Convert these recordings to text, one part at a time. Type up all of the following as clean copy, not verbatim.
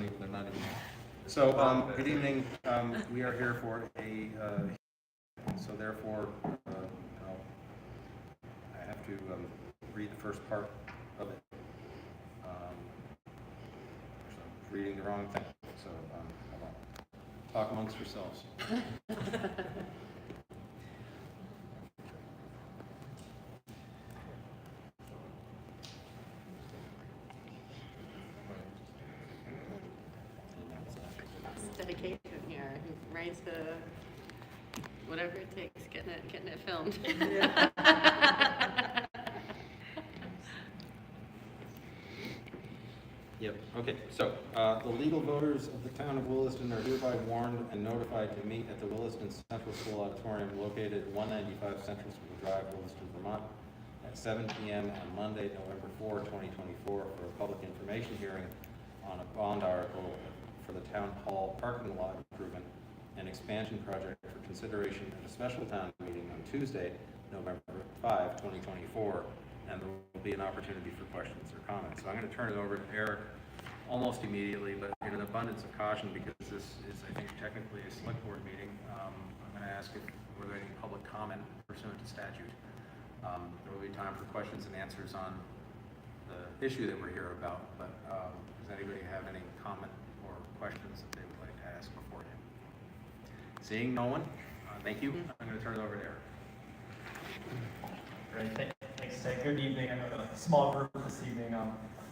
they're not even here. So, good evening. We are here for a, so therefore, I have to read the first part of it. So I'm reading the wrong thing, so hold on. Talk amongst yourselves. Dedication here, right to whatever it takes, getting it filmed. Yep, okay, so the legal voters of the town of Williston are hereby warned and notified to meet at the Williston Central School Auditorium located at 195 Central School Drive, Williston, Vermont at 7 p.m. on Monday, November 4, 2024 for a public information hearing on a bond article for the town hall parking lot improvement and expansion project for consideration at a special town meeting on Tuesday, November 5, 2024, and there will be an opportunity for questions or comments. So I'm going to turn it over to Eric almost immediately, but in an abundance of caution, because this is, I think, technically a select board meeting, I'm going to ask if we're getting public comment pursuant to statute. There will be time for questions and answers on the issue that we're here about, but does anybody have any comment or questions that they would like to ask beforehand? Seeing no one, thank you. I'm going to turn it over to Eric. Great, thanks, Ted. Good evening. I know a small group this evening.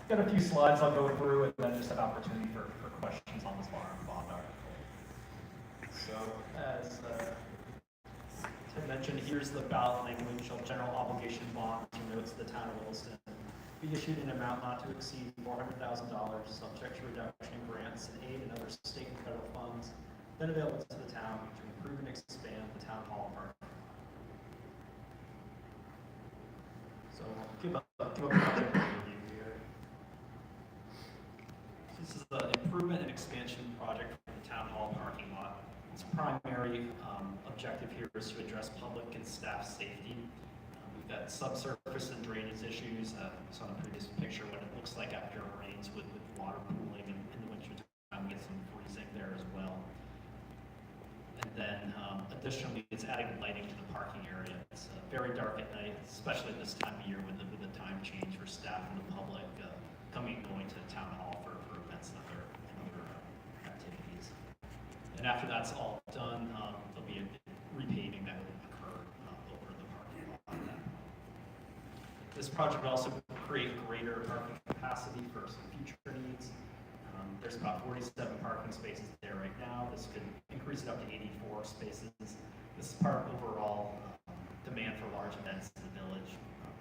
Got a few slides I'll go through, and then just an opportunity for questions on this bond article. So, as Ted mentioned, here's the ballot language of general obligation bonds or notes of the town of Williston. Be issued in an amount not to exceed $400,000, subject to reduction in grants and aid and other state and federal funds, then available to the town to improve and expand the town hall park. So give a project overview here. This is the improvement and expansion project for the town hall parking lot. Its primary objective here is to address public and staff safety. We've got subsurface and drainage issues. So on the previous picture, what it looks like after it rains with water pooling, and in the winter time we get some freezing there as well. And then additionally, it's adding lighting to the parking area. It's very dark at night, especially this time of year with the time change for staff and the public coming and going to the town hall for events and other activities. And after that's all done, there'll be a repaving that will occur over the parking lot. This project will also create greater parking capacity for some future needs. There's about 47 parking spaces there right now. This could increase it up to 84 spaces. This is part of overall demand for large events in the village.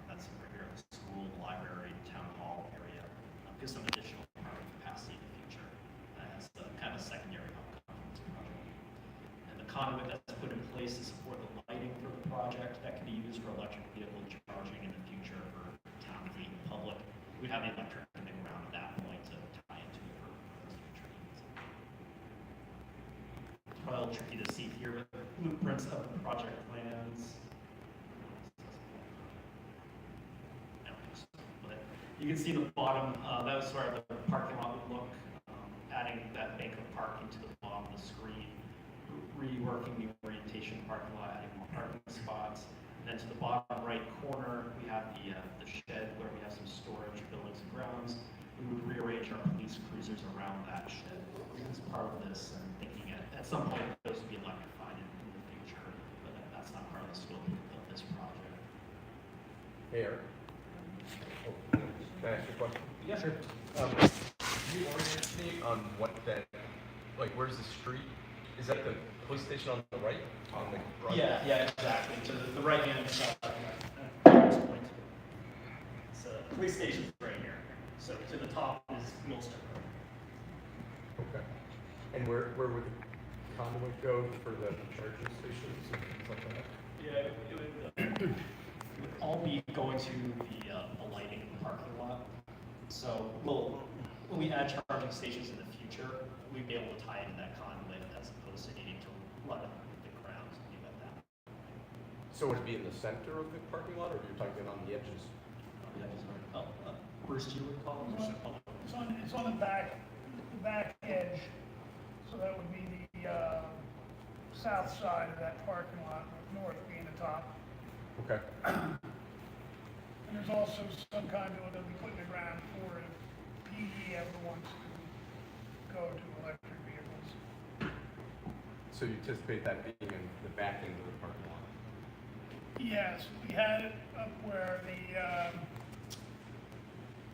That's right here at the school, the library, town hall area. Gives some additional parking capacity in the future as kind of a secondary outcome from this project. And the conduit that's put in place to support the lighting for the project that can be used for electric vehicle charging in the future for town fleet and public. We'd have the electric in the ground at that point to tie into it for those future needs. It's probably a little tricky to see here, but blueprints of the project plans. But you can see the bottom, that was where the parking lot would look, adding that bank of parking to the bottom of the screen, reworking the orientation parking lot, adding more parking spots. And then to the bottom right corner, we have the shed where we have some storage, buildings and grounds. We would rearrange our police cruisers around that shed as part of this, and thinking at some point those would be electrified in the future, but that's not part of the scope of this project. Hey, Eric. Oh, can I ask you a question? Yeah, sure. Can you orient me on what that, like, where's the street? Is that the police station on the right? On the right? Yeah, exactly. To the right hand side. So the police station's right here. So to the top is Williston Road. Okay. And where would the conduit go for the charging stations and things like that? Yeah, it would all be going to the lighting in the parking lot. So when we add charging stations in the future, we'd be able to tie into that conduit as opposed to needing to run it the ground, something like that. So would it be in the center of the parking lot, or are you talking on the edges? Bruce, do you recall? It's on the back back edge, so that would be the south side of that parking lot, with north being the top. Okay. And there's also some conduit that we put in the ground for if PD ever wants to go to electric vehicles. So you anticipate that being in the back end of the parking lot? Yes, we had it up where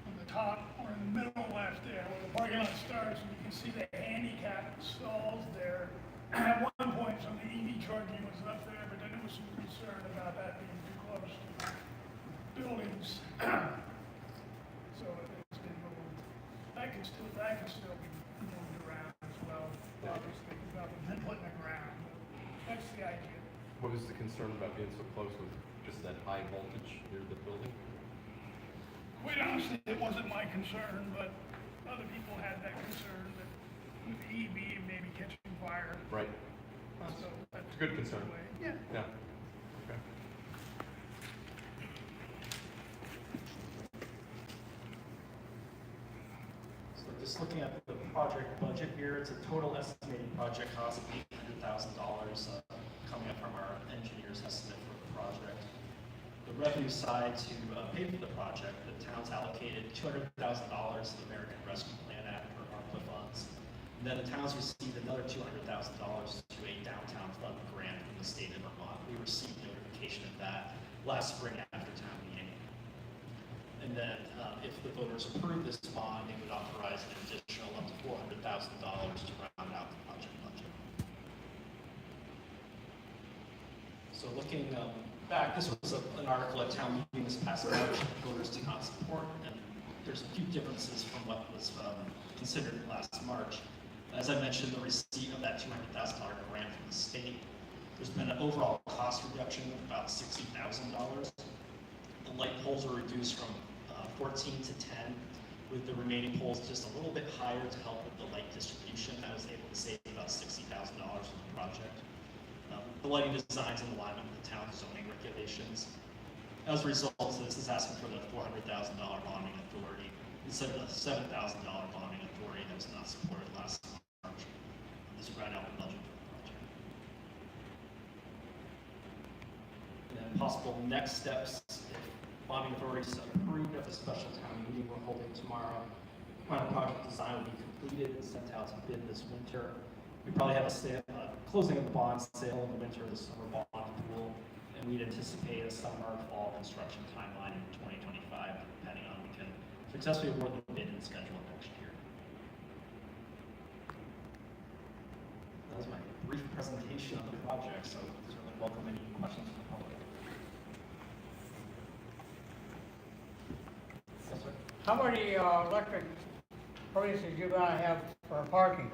on the top or in the middle left there, where the parking lot starts, and you can see the handicap stalls there. At one point, some of the EV charging was up there, but then there was some concern about that being too close to buildings. So it's been moved. That can still be moved around as well, obviously, without them putting it around. But that's the idea. What was the concern about being so close with just that high voltage near the building? Quite honestly, it wasn't my concern, but other people had that concern that with the EV maybe catching fire. Right. So that's It's a good concern. the way. Yeah. Yeah. Okay. So just looking at the project budget here, it's a total estimated project cost of $800,000 coming up from our engineer's estimate for the project. The revenue side to pay for the project, the town's allocated $200,000 to the American Rescue Plan Act for ARPA funds. And then the town's received another $200,000 to a downtown fund grant from the state of Vermont. We received notification of that last spring after town meeting. And then if the voters approve this bond, they would authorize an additional up to $400,000 to round out the project budget. So looking back, this was an article at town meeting this past March that voters did not support, and there's a few differences from what was considered last March. As I mentioned, the receipt of that $200,000 grant from the state, there's been an overall cost reduction of about $60,000. The light poles are reduced from 14 to 10, with the remaining poles just a little bit higher to help with the light distribution. I was able to save about $60,000 on the project. The lighting design is in alignment with the town's zoning regulations. As a result, this is asking for the $400,000 bonding authority instead of the $7,000 bonding authority that was not supported last March. This would round out the budget for the project. And then possible next steps, if bonding authority is approved at the special town meeting we're holding tomorrow, final project design will be completed and sent out to bid this winter. We probably have a closing of the bond sale in the winter, the summer bond pool, and we'd anticipate a summer, fall construction timeline in 2025, depending on we can successfully award the bid and schedule it next year. That was my brief presentation of the project, so certainly welcome any questions from the public. Yes, sir. How many electric places you gonna have for parking?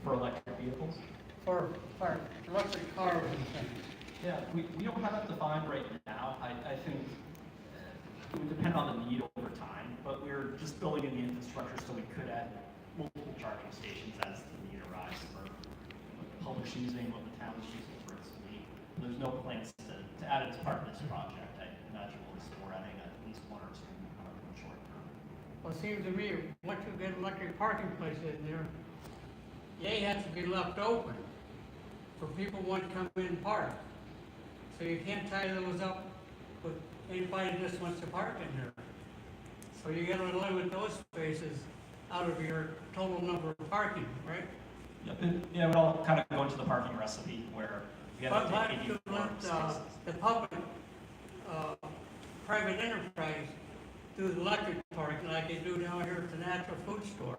For electric vehicles? For electric cars and things? Yeah, we don't have that defined right now. I think it would depend on the need over time, but we're just building in the infrastructure so we could add multiple charging stations as the need arises for what the public's using, what the town's using for its fleet. There's no plans to add it as part of this project. I imagine we'll explore adding at least one or two in the short term. Well, it seems to me, once you get electric parking places in there, they have to be left open for people who want to come in and park. So you can't tie those up with anybody that just wants to park in there. So you gotta limit those spaces out of your total number of parking, right? Yep, it would all kind of go into the parking recipe where we have But why to don't you take 84 let spaces. the public, private enterprise do the electric parking like they do down here at the natural food store?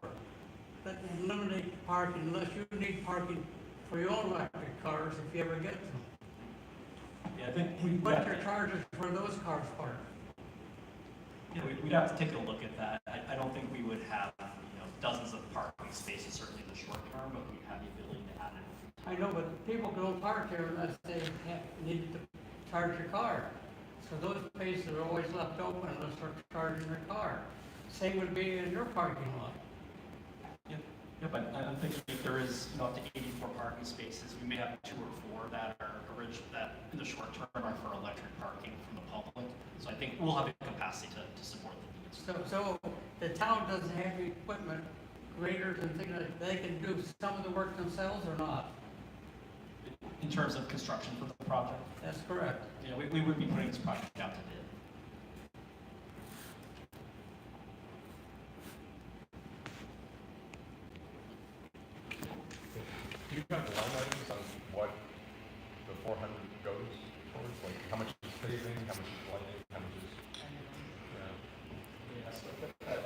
But eliminate parking unless you need parking for your own electric cars if you ever get them. Yeah, I think we'd Put have your to, chargers where those cars park. yeah, we'd have to take a look at that. I don't think we would have, dozens of parking spaces certainly in the short term, but we'd have the ability to add it. I know, but people don't park there unless they need to charge your car. So those spaces are always left open unless they're charging their car. Same would be in your parking lot. Yep, I think if there is, up to 84 parking spaces, we may have 2 or 4 that are that in the short term are for electric parking from the public. So I think we'll have the capacity to support the needs. So the town doesn't have the equipment, graders and things like, they can do some of the work themselves or not? In terms of construction for the project, That's correct. yeah, we would be putting this project out to bid. Do you have line items on what the 400 goes towards? Like, how much is paving, how much is lighting, how much is, yeah. Yeah, so with that,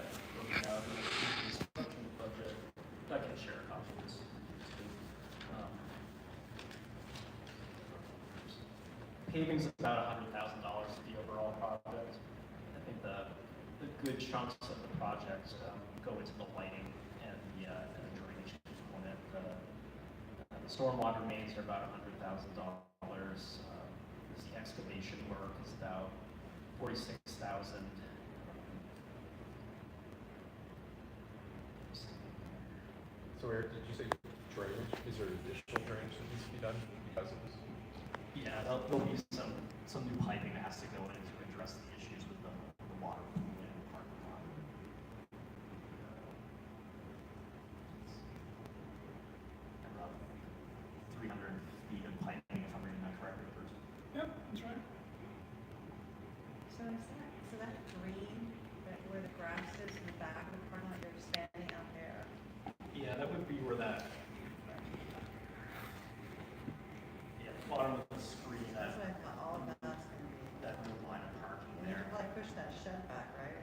construction project, I can share a copy of this. Paving's about $100,000 the overall project. I think the good chunks of the project go into the lighting and the drainage component. The stormwater mains are about $100,000. The excavation work is about $46,000. So Eric, did you say drainage? Is there additional drainage that needs to be done because of this? Yeah, there'll be some new piping that has to go in to address the issues with the water pooling in the parking lot. Around 300 feet of piping, if I'm reading that correctly, Bruce. Yep, that's right. So that green, where the grass is in the back of the parking lot, you're standing out there? Yeah, that would be where that. Yeah, the bottom of the screen, That's what I thought, all of that's gonna be. that new line of parking And you there. should probably push that shed back, right?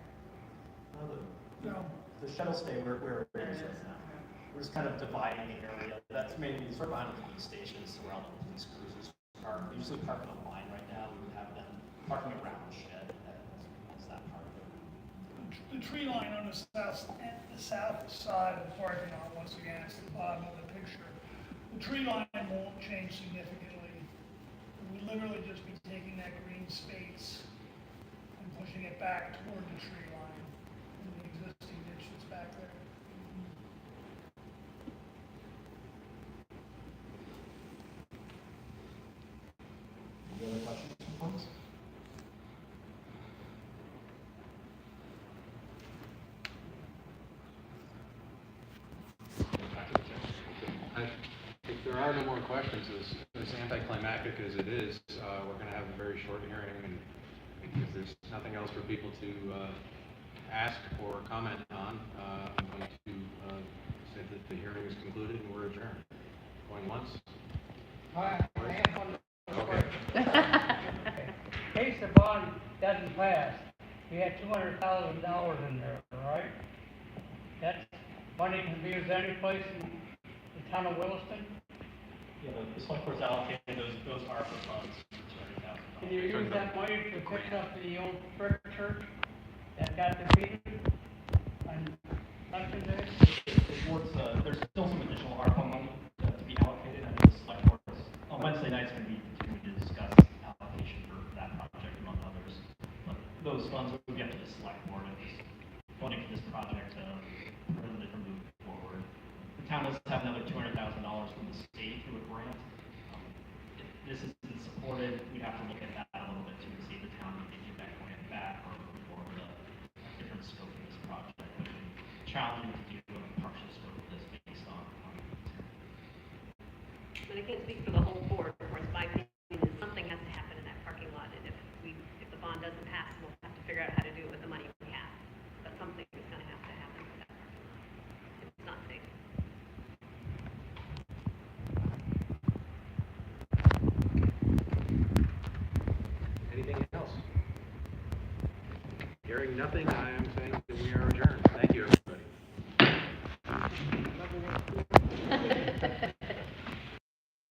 No, The shuttle stay where it is right now. We're just kind of dividing the area. That's maybe sort of behind the police stations around the police cruisers park. We usually park on the line right now. We would have them parking around the shed as that part of it. the tree line on the south side of the parking lot, once again, it's the bottom of the picture. The tree line won't change significantly. We literally just be taking that green space and pushing it back toward the tree line in the existing ditch that's back there. Any other questions, folks? If there are no more questions, as anticlimactic as it is, we're going to have a very short hearing, and if there's nothing else for people to ask or comment on, I'm going to say that the hearing is concluded and we're adjourned. Going once? I have one Okay. In case the bond doesn't pass, we had $200,000 in there, right? That money can be used any place in the town of Williston? Yeah, the select board's allocated those ARPA funds for $200,000. Can you use that money to fix up the old brick church that got defeated on election day? There's still some additional ARPA money to be allocated under the select board. On Wednesday night's going to be continuing to discuss allocation for that project among others. But those funds will get to the select board and just funding for this project to move forward. The town does have another $200,000 from the state through a grant. If this isn't supported, we'd have to look at that a little bit too to see if the town can get that grant back or move forward with a different scope of this project. It would be challenging to do a partial scope of this based on But I can't speak for the whole board. Of course, my opinion is something has to happen in that parking lot, and if the bond doesn't pass, we'll have to figure out how to do it with the money we have. But something is going to have to happen with that parking lot. It's not safe. Anything else? Hearing nothing, I am saying that we